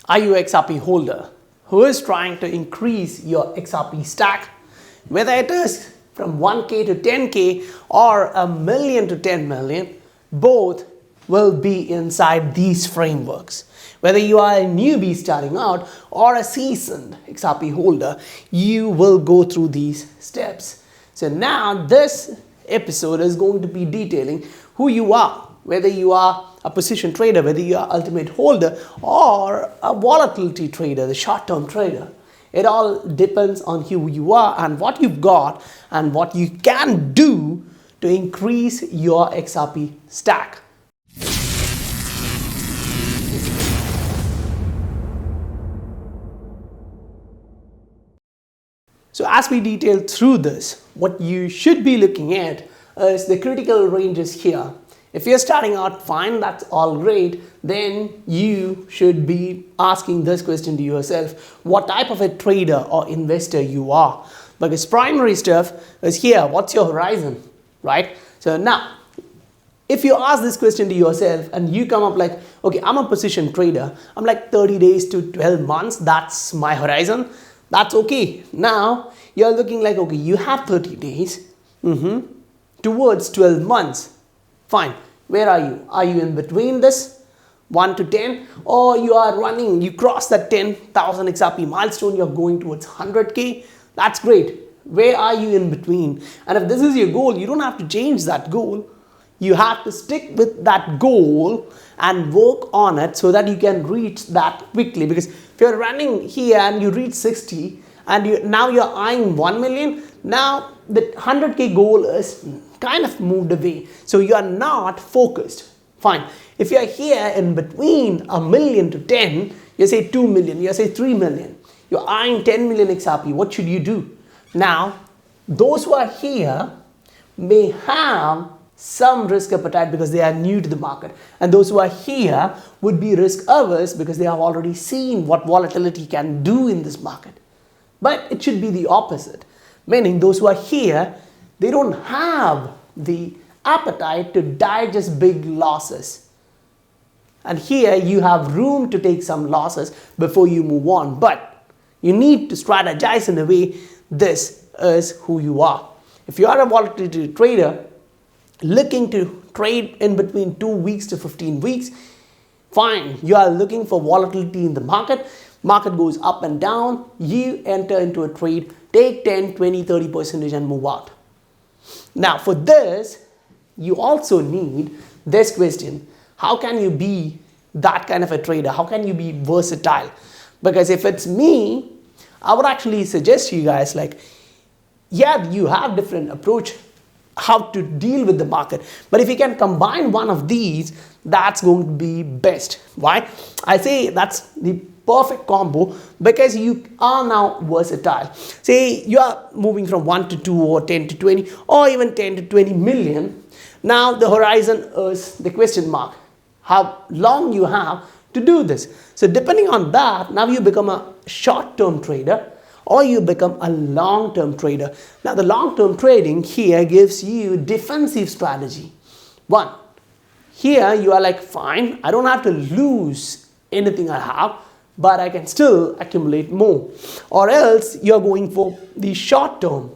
Are you XRP holder who is trying to increase your XRP stack? Whether it is from 1K to 10K or a million to 10 million, both will be inside these frameworks. Whether you are a newbie starting out or a seasoned XRP holder, you will go through these steps. So now this episode is going to be detailing who you are, whether you are a position trader, whether you are ultimate holder or a volatility trader, the short-term trader. It all depends on who you are and what you've got and what you can do to increase your XRP stack. So as we detail through this, what you should be looking at is the critical ranges here. If you're starting out fine, that's all great, then you should be asking this question to yourself: what type of a trader or investor you are? Because primary stuff is here, what's your horizon, right? So now, if you ask this question to yourself and you come up like, okay, I'm a position trader, I'm like 30 days to 12 months, that's my horizon, that's okay. Now, you're looking like, okay, you have 30 days towards 12 months. Fine. Where are you? Are you in between this 1 to 10, or you are running, you cross that 10,000 XRP milestone, you're going towards 100K? That's great. Where are you in between? And if this is your goal, you don't have to change that goal. You have to stick with that goal and work on it so that you can reach that quickly. Because if you're running here and you reach 60 and now you're eyeing 1 million, now the 100K goal is kind of moved away. So you are not focused. Fine. If you're here in between a million to 10, you say 2 million, you say 3 million. You're eyeing 10 million XRP. What should you do? Now, those who are here may have some risk appetite because they are new to the market, and those who are here would be risk averse because they have already seen what volatility can do in this market. But it should be the opposite, meaning those who are here, they don't have the appetite to digest big losses, and here you have room to take some losses before you move on. But you need to strategize in a way. This is who you are. If you are a volatility trader looking to trade in between 2 weeks to 15 weeks, fine. You are looking for volatility in the market. Market goes up and down. You enter into a trade, take 10, 20, 30% and move out. Now for this, you also need this question: how can you be that kind of a trader? How can you be versatile? Because if it's me, I would actually suggest you guys, like, yeah, you have different approach how to deal with the market, but if you can combine one of these, that's going to be best. Why? I say that's the perfect combo because you are now versatile. Say you are moving from 1 to 2 or 10 to 20 or even 10 to 20 million. Now the horizon is the question mark. How long you have to do this. So depending on that, now you become a short-term trader or you become a long-term trader. Now the long-term trading here gives you defensive strategy. One, here you are like, fine, I don't have to lose anything I have, but I can still accumulate more. Or else you're going for the short term,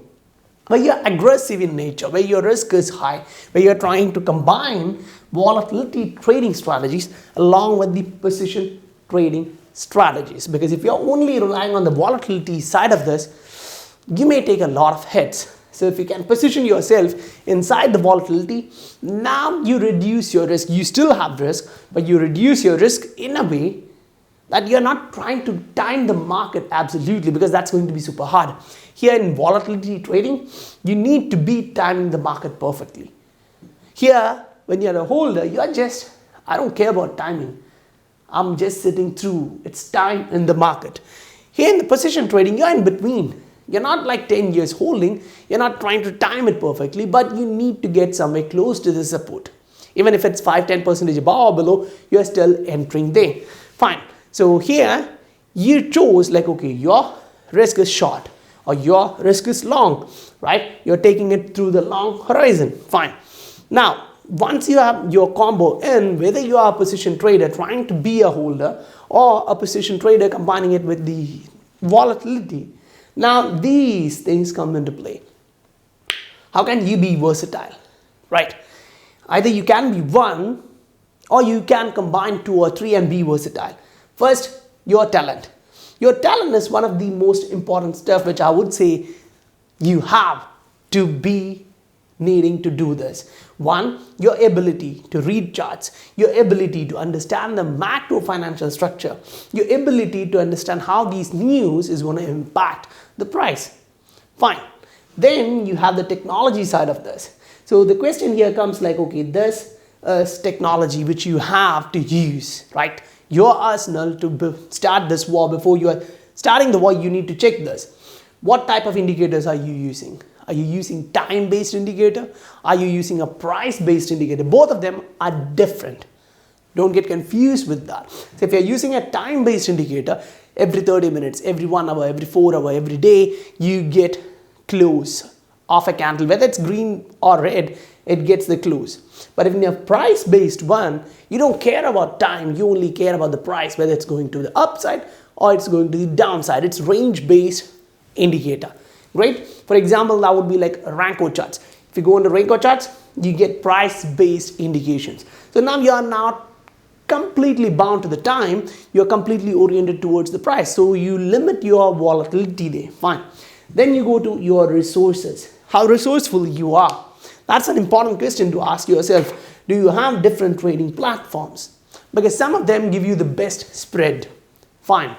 where you're aggressive in nature, where your risk is high, where you're trying to combine volatility trading strategies along with the position trading strategies. Because if you're only relying on the volatility side of this, you may take a lot of hits. So if you can position yourself inside the volatility, now you reduce your risk. You still have risk, but you reduce your risk in a way that you're not trying to time the market absolutely, because that's going to be super hard. Here in volatility trading, you need to be timing the market perfectly. Here, when you're a holder, you're just, I don't care about timing. I'm just sitting through. It's time in the market. Here in the position trading, you're in between. You're not like 10 years holding. You're not trying to time it perfectly, but you need to get somewhere close to the support. Even if it's 5-10% above or below, you're still entering there. Fine. So here, you chose like, okay, your risk is short or your risk is long, right? You're taking it through the long horizon. Fine. Now, once you have your combo in, whether you are a position trader trying to be a holder or a position trader combining it with the volatility, now these things come into play. How can you be versatile, right? Either you can be one or you can combine 2 or 3 and be versatile. First, your talent. Your talent is one of the most important stuff which I would say you have to be needing to do this. One, your ability to read charts, your ability to understand the macro financial structure, your ability to understand how these news is going to impact the price. Fine. Then you have the technology side of this. So the question here comes like, okay, this is technology which you have to use, right? Your arsenal to start this war. Before you are starting the war, you need to check this. What type of indicators are you using? Are you using time-based indicator? Are you using a price-based indicator? Both of them are different. Don't get confused with that. So if you're using a time-based indicator, every 30 minutes, every 1 hour, every 4 hour, every day, you get close of a candle. Whether it's green or red, it gets the close. But if in a price-based one, you don't care about time, you only care about the price, whether it's going to the upside or it's going to the downside. It's range-based indicator. Great. For example, that would be like Ranko charts. If you go into Ranko charts, you get price-based indications. So now you are not completely bound to the time, you're completely oriented towards the price. So you limit your volatility there. Fine. Then you go to your resources. How resourceful you are. That's an important question to ask yourself. Do you have different trading platforms? Because some of them give you the best spread. Fine.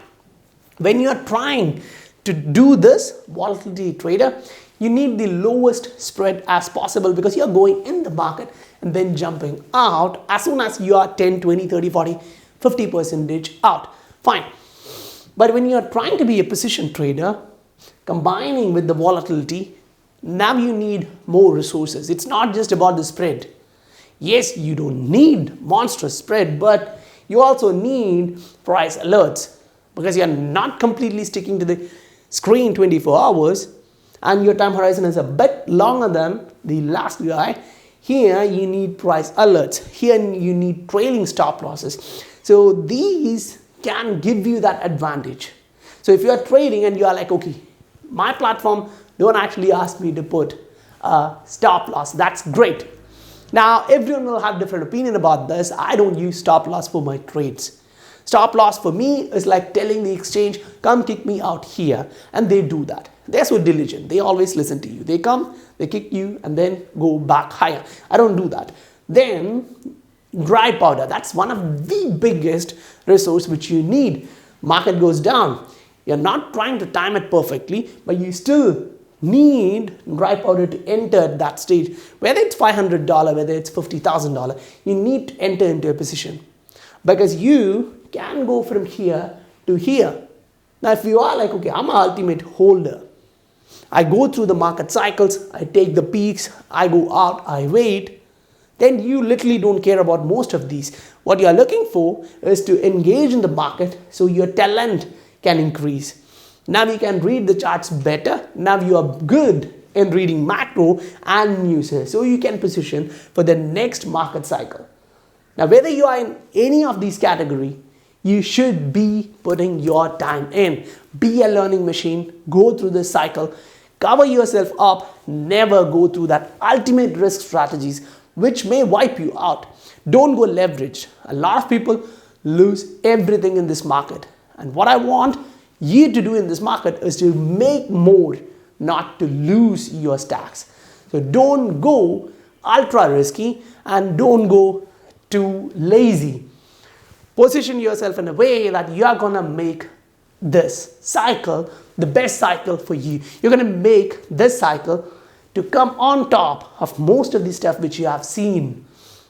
When you are trying to do this volatility trader, you need the lowest spread as possible because you're going in the market and then jumping out as soon as you are 10, 20, 30, 40, 50% out. Fine. But when you're trying to be a position trader, combining with the volatility, now you need more resources. It's not just about the spread. Yes, you don't need monstrous spread, but you also need price alerts because you're not completely sticking to the screen 24 hours and your time horizon is a bit longer than the last guy. Here you need price alerts. Here you need trailing stop losses. So these can give you that advantage. So if you are trading and you are like, okay, my platform don't actually ask me to put a stop loss. That's great. Now everyone will have different opinion about this. I don't use stop loss for my trades. Stop loss for me is like telling the exchange, come kick me out here. And they do that. They're so diligent. They always listen to you. They come, they kick you and then go back higher. I don't do that. Then dry powder. That's one of the biggest resource which you need. Market goes down. You're not trying to time it perfectly, but you still need dry powder to enter that stage. Whether it's $500, whether it's $50,000, you need to enter into a position. Because you can go from here to here. Now if you are like, okay, I'm an ultimate holder. I go through the market cycles, I take the peaks, I go out, I wait. Then you literally don't care about most of these. What you are looking for is to engage in the market so your talent can increase. Now you can read the charts better. Now you are good in reading macro and news. So you can position for the next market cycle. Now whether you are in any of these categories, you should be putting your time in. Be a learning machine. Go through this cycle. Cover yourself up. Never go through that ultimate risk strategies which may wipe you out. Don't go leveraged. A lot of people lose everything in this market. And what I want you to do in this market is to make more, not to lose your stacks. So don't go ultra risky and don't go too lazy. Position yourself in a way that you are going to make this cycle the best cycle for you. You're going to make this cycle to come on top of most of the stuff which you have seen.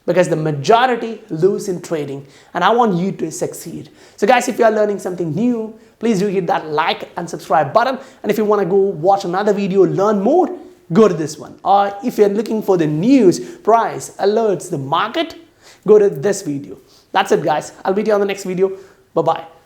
Because the majority lose in trading and I want you to succeed. So guys, if you are learning something new, please do hit that like and subscribe button. And if you want to go watch another video, learn more, go to this one. Or if you're looking for the news, price, alerts, the market, go to this video. That's it guys. I'll meet you on the next video. Bye-bye.